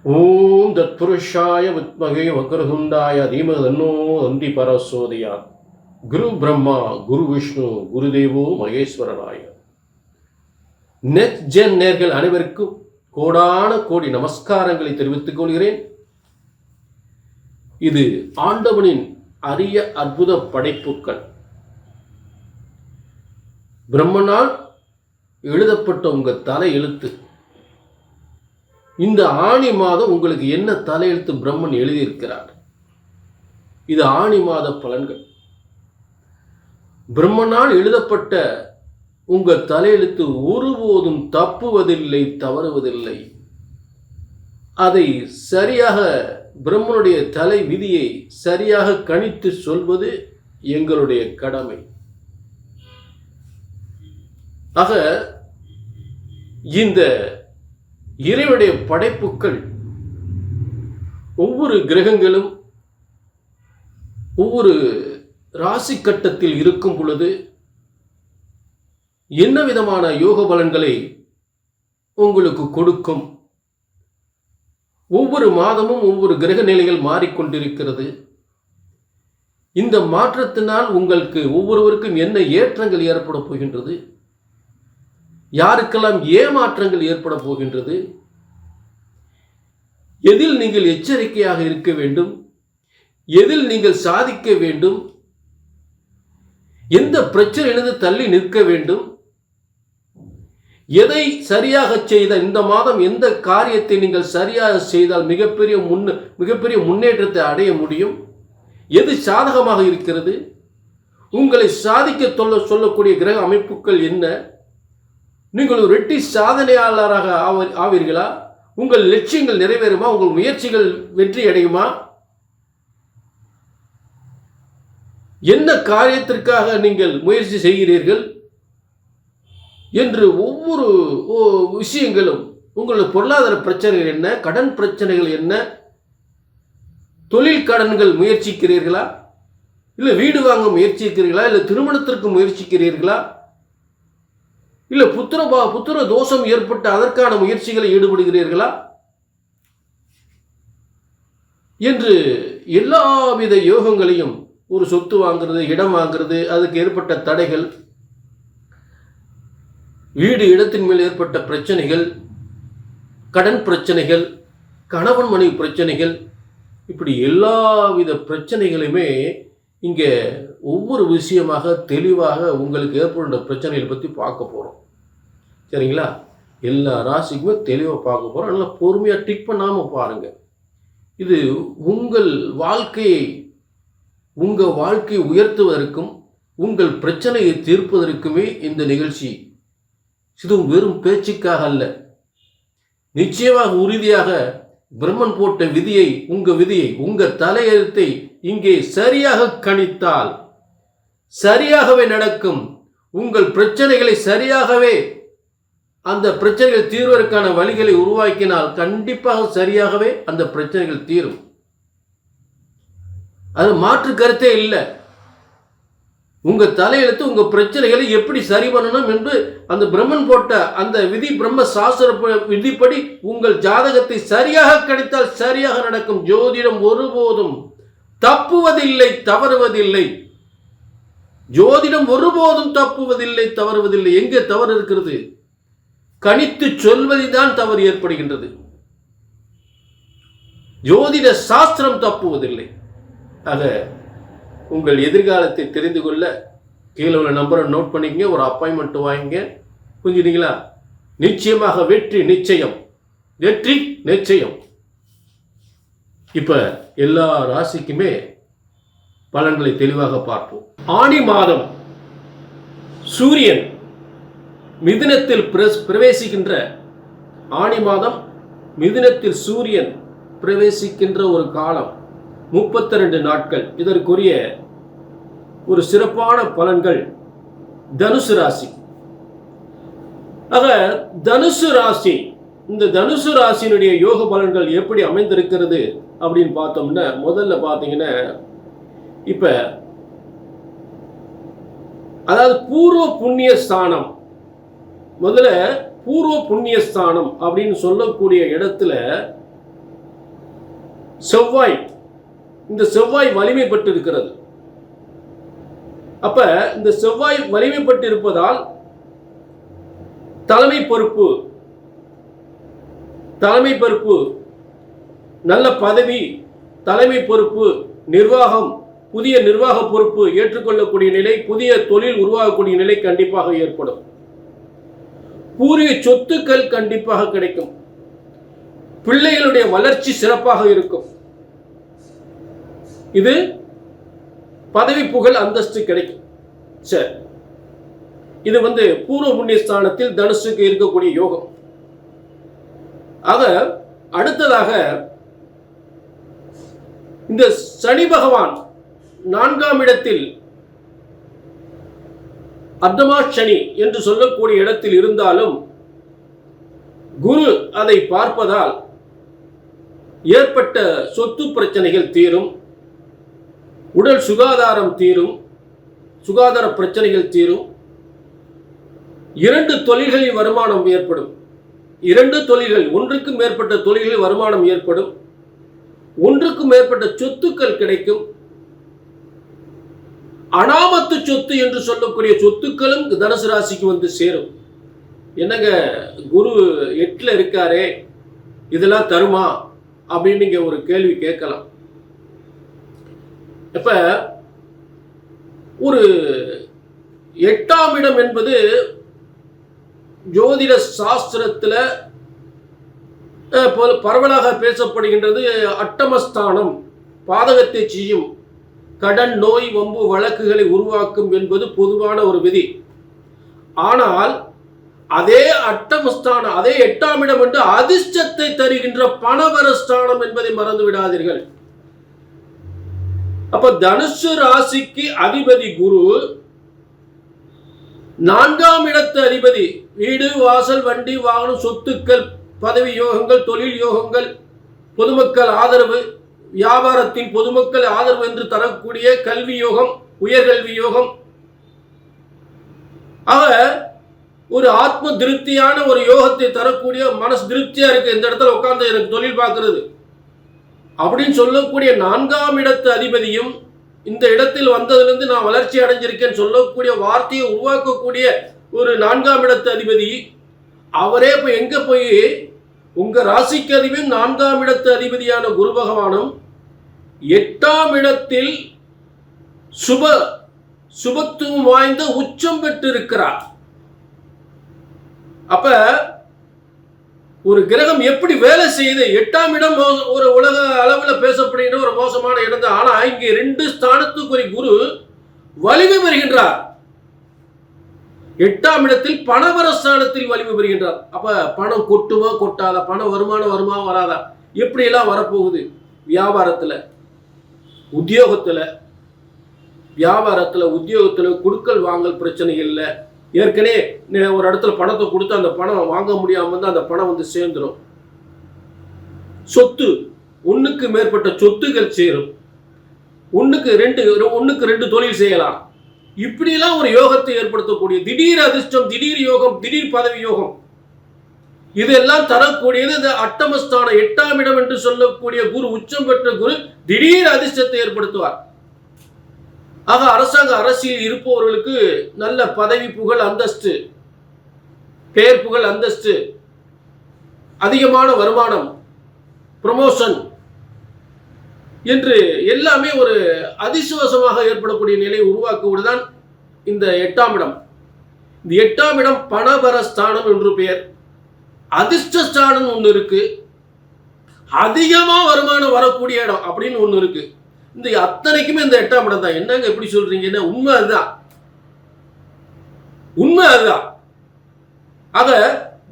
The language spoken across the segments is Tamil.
ஓம் தத்புருஷாய வித்மகே வக்ரதுண்டாய தீமஹி தன்னோ தந்தி பரசோதயாத். குரு பிரம்மா குரு விஷ்ணு குருதேவோ மகேஸ்வரனாய. நெக்ஸ்ட் ஜென் நேர்கள் அனைவருக்கும் கோடான கோடி நமஸ்காரங்களை தெரிவித்துக் கொள்கிறேன். இது ஆண்டவனின் அரிய அற்புத படைப்புக்கள். பிரம்மனால் எழுதப்பட்ட உங்க தலை எழுத்து. இந்த ஆணி மாதம் உங்களுக்கு என்ன தலையெழுத்து பிரம்மன் எழுதியிருக்கிறார்? இது ஆணி மாத பலன்கள். பிரம்மனால் எழுதப்பட்ட உங்க தலையெழுத்து ஒருபோதும் தப்புவதில்லை, தவறுவதில்லை. அதை சரியாக பிரம்மனுடைய தலை விதியை சரியாக கணித்து சொல்வது எங்களுடைய கடமை. ஆக இந்த இறைவனுடைய படைப்புக்கள் ஒவ்வொரு கிரகங்களும் ஒவ்வொரு ராசி கட்டத்தில் இருக்கும் பொழுது என்ன விதமான யோக பலன்களை உங்களுக்கு கொடுக்கும். ஒவ்வொரு மாதமும் ஒவ்வொரு கிரக நிலைகள் மாறிக்கொண்டிருக்கிறது. இந்த மாற்றத்தினால் உங்களுக்கு ஒவ்வொருவருக்கும் என்ன ஏற்றங்கள் ஏற்பட போகின்றது, யாருக்கெல்லாம் ஏமாற்றங்கள் ஏற்பட போகின்றது, எதில் நீங்கள் எச்சரிக்கையாக இருக்க வேண்டும், எதில் நீங்கள் சாதிக்க வேண்டும், எந்த பிரச்சனையிலிருந்து தள்ளி நிற்க வேண்டும், எதை சரியாக செய்தால் இந்த மாதம் எந்த காரியத்தை நீங்கள் சரியாக செய்தால் மிகப்பெரிய முன்னேற்றத்தை அடைய முடியும், எது சாதகமாக இருக்கிறது, உங்களை சாதிக்க சொல்லக்கூடிய கிரக அமைப்புகள் என்ன, நீங்கள் ஒரு வெற்றி சாதனையாளராக ஆவீர்களா, உங்கள் லட்சியங்கள் நிறைவேறுமா, உங்கள் முயற்சிகள் வெற்றி அடையுமா, என்ன காரியத்திற்காக நீங்கள் முயற்சி செய்கிறீர்கள் என்று ஒவ்வொரு விஷயங்களும், உங்களுடைய பொருளாதார பிரச்சனைகள் என்ன, கடன் பிரச்சனைகள் என்ன, தொழில் கடன்கள் முயற்சிக்கிறீர்களா, இல்லை வீடு வாங்க முயற்சிக்கிறீர்களா, இல்லை திருமணத்திற்கு முயற்சிக்கிறீர்களா, இல்லை புத்திர தோஷம் ஏற்பட்டு அதற்கான முயற்சிகளை ஈடுபடுகிறீர்களா என்று எல்லாவித யோகங்களையும், ஒரு சொத்து வாங்கிறது, இடம் வாங்கிறது, அதுக்கு ஏற்பட்ட தடைகள், வீடு இடத்தின் மேல் ஏற்பட்ட பிரச்சனைகள், கடன் பிரச்சனைகள், கணவன் மனைவி பிரச்சனைகள், இப்படி எல்லாவித பிரச்சனைகளுமே இங்கே ஒவ்வொரு விஷயமாக தெளிவாக உங்களுக்கு ஏற்படுகின்ற பிரச்சனைகளை பற்றி பார்க்க போகிறோம். சரிங்களா? எல்லா ராசிக்குமே தெளிவாக பார்க்க போகிறோம். நல்லா பொறுமையாக டிக் பண்ணாமல் பாருங்கள். இது உங்கள் வாழ்க்கையை உயர்த்துவதற்கும் உங்கள் பிரச்சனையை தீர்ப்பதற்குமே இந்த நிகழ்ச்சி. இது வெறும் பேச்சுக்காக அல்ல. நிச்சயமாக உறுதியாக பிரம்மன் போட்ட விதியை, உங்க தலையெழுத்தை இங்கே சரியாக கணித்தால் சரியாகவே நடக்கும். உங்கள் பிரச்சனைகளை சரியாகவே, அந்த பிரச்சனைகள் தீர்வதற்கான வழிகளை உருவாக்கினால் கண்டிப்பாக சரியாகவே அந்த பிரச்சனைகள் தீரும். அது மாற்று கருத்தே இல்லை. உங்க தலையெழுத்து உங்க பிரச்சனைகளை எப்படி சரி பண்ணணும் என்று அந்த பிரம்மன் போட்ட அந்த விதி, பிரம்ம சாஸ்திர விதிப்படி உங்கள் ஜாதகத்தை சரியாக கணித்தால் சரியாக நடக்கும். ஜோதிடம் ஒருபோதும் தப்புவதில்லை, தவறுவதில்லை. ஜோதிடம் ஒருபோதும் தப்புவதில்லை, தவறுவதில்லை. எங்கே தவறு இருக்கிறது? கணித்து சொல்வதில்தான் தவறு ஏற்படுகின்றது. ஜோதிட சாஸ்திரம் தப்புவதில்லை. ஆக உங்கள் எதிர்காலத்தை தெரிந்து கொள்ள கீழே உள்ள நம்பரை நோட் பண்ணிக்கங்க, ஒரு அப்பாயின்மெண்ட் வாங்கிங்க. புரிஞ்சுட்டீங்களா? நிச்சயமாக வெற்றி நிச்சயம், வெற்றி நிச்சயம். இப்ப எல்லா ராசிக்குமே பலன்களை தெளிவாக பார்ப்போம். ஆணி மாதம் சூரியன் மிதுனத்தில் பிரவேசிக்கின்ற, ஆணி மாதம் மிதுனத்தில் சூரியன் பிரவேசிக்கின்ற ஒரு காலம், 32 நாட்கள். இதற்குரிய ஒரு சிறப்பான பலன்கள் தனுசு ராசி. ஆக தனுசு ராசி, இந்த தனுசு ராசியினுடைய யோக பலன்கள் எப்படி அமைந்திருக்கிறது அப்படின்னு பார்த்தோம்னா, முதல்ல பார்த்தீங்கன்னா, இப்ப அதாவது பூர்வ புண்ணிய ஸ்தானம், முதல்ல பூர்வ புண்ணியஸ்தானம் அப்படின்னு சொல்லக்கூடிய இடத்துல செவ்வாய், இந்த செவ்வாய் வலிமை பெற்று இருக்கிறது. அப்ப இந்த செவ்வாய் வலிமை பெற்று இருப்பதால் தலைமை பொறுப்பு, நல்ல பதவி, தலைமை பொறுப்பு, நிர்வாகம், புதிய நிர்வாக பொறுப்பு ஏற்றுக்கொள்ளக்கூடிய நிலை, புதிய தொழில் உருவாகக்கூடிய நிலை கண்டிப்பாக ஏற்படும். பூர்வீக சொத்துக்கள் கண்டிப்பாக கிடைக்கும். பிள்ளைகளுடைய வளர்ச்சி சிறப்பாக இருக்கும். இது பதவி, புகழ், அந்தஸ்து கிடைக்கும். சரி, இது பூர்வ புண்ணிய ஸ்தானத்தில் தனுசுக்கு இருக்கக்கூடிய யோகம். ஆக அடுத்ததாக இந்த சனி பகவான் 4ஆம் இடத்தில் அர்த்தமா சனி என்று சொல்லக்கூடிய இடத்தில் இருந்தாலும் குரு அதை பார்ப்பதால் ஏற்பட்ட சொத்து பிரச்சனைகள் தீரும், உடல் சுகாதாரம் தீரும், சுகாதார பிரச்சனைகள் தீரும். 2 தொழில்களில் வருமானம் ஏற்படும். 2 தொழில்கள், ஒன்றுக்கு மேற்பட்ட தொழில்களில் வருமானம் ஏற்படும். ஒன்றுக்கு மேற்பட்ட சொத்துக்கள் கிடைக்கும். அனாமத்து சொத்து என்று சொல்லக்கூடிய சொத்துக்களும் தனுசு ராசிக்கு சேரும். என்னங்க குரு 8ல இருக்காரே, இதெல்லாம் தருமா அப்படின்னு நீங்க ஒரு கேள்வி கேட்கலாம். இப்ப ஒரு 8ஆம் இடம் என்பது ஜோதிட சாஸ்திரத்தில் பரவலாக பேசப்படுகின்றது. அட்டமஸ்தானம், பாதகத்தை செய்யும், கடன், நோய், வம்பு, வழக்குகளை உருவாக்கும் என்பது பொதுவான ஒரு விதி. ஆனால் அதே அட்டமஸ்தானம், அதே 8ஆம் இடம் என்று அதிர்ஷ்டத்தை தருகின்ற பணவரஸ்தானம் என்பதை மறந்து விடாதீர்கள். அப்ப தனுசு ராசிக்கு அதிபதி குரு, 4ஆம் இடத்து அதிபதி வீடு, வாசல், வண்டி, வாகனம், சொத்துக்கள், பதவி யோகங்கள், தொழில் யோகங்கள், பொதுமக்கள் ஆதரவு, வியாபாரத்தில் பொதுமக்கள் ஆதரவு என்று தரக்கூடிய கல்வி யோகம், உயர்கல்வி யோகம். ஆக ஒரு ஆத்ம திருப்தியான ஒரு யோகத்தை தரக்கூடிய, மனசு திருப்தியா இருக்கு, இந்த இடத்துல உட்கார்ந்து எனக்கு தொழில் பார்க்கிறது அப்படின்னு சொல்லக்கூடிய 4ஆம் இடத்து அதிபதியும் இந்த இடத்தில் வந்ததிலிருந்து நான் வளர்ச்சி அடைஞ்சிருக்கேன் சொல்லக்கூடிய வார்த்தையை உருவாக்கக்கூடிய ஒரு 4ஆம் இடத்து அதிபதி, அவரே இப்ப எங்க போய் உங்க ராசிக்கு அதிபதியும் 4ஆம் இடத்து அதிபதியான குரு பகவானும் 8ஆம் இடத்தில் சுபத்துவம் வாய்ந்த உச்சம் பெற்று இருக்கிறார். அப்ப ஒரு கிரகம் எப்படி வேலை செய்யுது? 8ஆம் இடம் ஒரு உலக அளவில் பேசப்படுகின்ற ஒரு மோசமான இடம் தான். ஆனா இங்கே 2 ஸ்தானத்துக்குரிய குரு வலிமை பெறுகின்றார். 8ஆம் இடத்தில் பணவரஸ்தானத்தில் வலிமை பெறுகின்றார். அப்ப பணம் கொட்டுமா கொட்டாதா, பணம் வருமா வராதா, எப்படி எல்லாம் வரப்போகுது? வியாபாரத்துல, உத்தியோகத்துல, கொடுக்கல் வாங்கல் பிரச்சனைகள் இல்லை. ஏற்கனவே ஒரு இடத்துல பணத்தை கொடுத்து அந்த பணம் வாங்க முடியாம அந்த பணம் சேர்ந்துடும். சொத்து, ஒண்ணுக்கு மேற்பட்ட சொத்துகள் சேரும். ஒண்ணுக்கு ரெண்டு தொழில் செய்யலாம். இப்படிலாம் ஒரு யோகத்தை ஏற்படுத்தக்கூடிய திடீர் அதிர்ஷ்டம், திடீர் யோகம், திடீர் பதவி யோகம், இதெல்லாம் தரக்கூடியது இந்த அட்டமஸ்தான 8ஆம் இடம் என்று சொல்லக்கூடிய குரு, உச்சம் பெற்ற குரு திடீர் அதிர்ஷ்டத்தை ஏற்படுத்துவார். ஆக அரசாங்க அரசியல் இருப்பவர்களுக்கு நல்ல பதவி, புகழ், அந்தஸ்து, பெயர், புகழ், அந்தஸ்து, அதிகமான வருமானம், ப்ரமோஷன் என்று எல்லாமே ஒரு அதிர்ஷ்டவசமாக ஏற்படக்கூடிய நிலையை உருவாக்குவதுதான் இந்த 8ஆம் இடம். இந்த 8ஆம் இடம் பணபரஸ்தானம் என்று பெயர். அதிர்ஷ்டஸ்தானம் ஒன்று இருக்கு, அதிகமா வருமானம் வரக்கூடிய இடம் அப்படின்னு ஒன்று இருக்கு. இந்த அத்தனைக்குமே இந்த 8ஆம் இடம் தான். என்னங்க எப்படி சொல்றீங்கன்னா உண்மை அதுதான். ஆக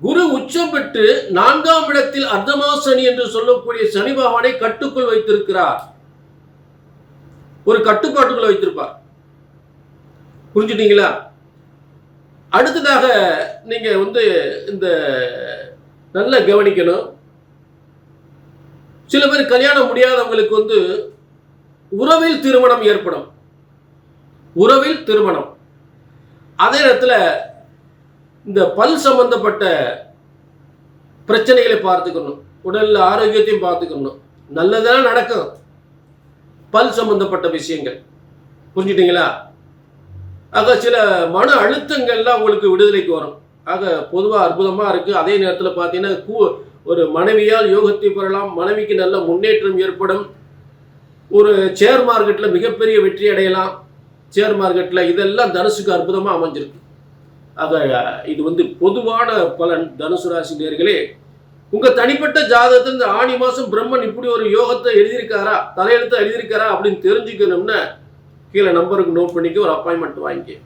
குரு உச்சம் பெற்று 4ஆம் இடத்தில் அர்த்தமா சனி என்று சொல்லக்கூடிய சனி பகவானை கட்டுக்குள் வைத்திருக்கிறார். ஒரு கட்டுப்பாட்டுக்குள் வைத்திருப்பார். புரிஞ்சுட்டீங்களா? அடுத்ததாக நீங்க இந்த நல்ல கவனிக்கணும். சில பேர் கல்யாணம் முடியாதவங்களுக்கு உறவில் திருமணம் ஏற்படும். உறவில் திருமணம். அதே நேரத்தில் இந்த பல் சம்பந்தப்பட்ட பிரச்சனைகளை பார்த்துக்கணும், உடல் ஆரோக்கியத்தையும் பார்த்துக்கணும். நல்லதெல்லாம் நடக்கும். பல் சம்பந்தப்பட்ட விஷயங்கள். புரிஞ்சுட்டீங்களா? ஆக சில மன அழுத்தங்கள்லாம் உங்களுக்கு விடுதலைக்கு வரும். ஆக பொதுவாக அற்புதமாக இருக்குது. அதே நேரத்தில் பார்த்தீங்கன்னா ஒரு மனைவியால் யோகத்தை பெறலாம். மனைவிக்கு நல்ல முன்னேற்றம் ஏற்படும். ஒரு ஷேர் மார்க்கெட்டில் மிகப்பெரிய வெற்றி அடையலாம். ஷேர் மார்க்கெட்டில் இதெல்லாம் தனுசுக்கு அற்புதமாக அமைஞ்சிருக்கு. ஆக இது பொதுவான பலன். தனுசு ராசி நேயர்களே, உங்கள் தனிப்பட்ட ஜாதகத்தில் இந்த ஆணி மாதம் பிரம்மன் இப்படி ஒரு யோகத்தை எழுதியிருக்காரா, தலையெழுத்தை எழுதியிருக்காரா அப்படின்னு தெரிஞ்சுக்கணும்னா கீழே நம்பருக்கு நோட் பண்ணிக்க, ஒரு அப்பாயின்மெண்ட் வாங்கிக்க.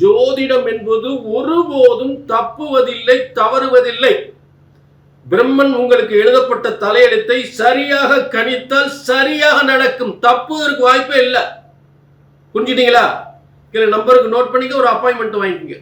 ஜோதிடம் என்பது ஒருபோதும் தப்புவதில்லை, தவறுவதில்லை. பிரம்மன் உங்களுக்கு எழுதப்பட்ட தலையெழுத்தை சரியாக கணித்தால் சரியாக நடக்கும். தப்புவதற்கு வாய்ப்பே இல்லை. புரிஞ்சுட்டீங்களா? கீழே நம்பருக்கு நோட் பண்ணிக்க, ஒரு அப்பாயின்மெண்ட் வாங்கிக்க.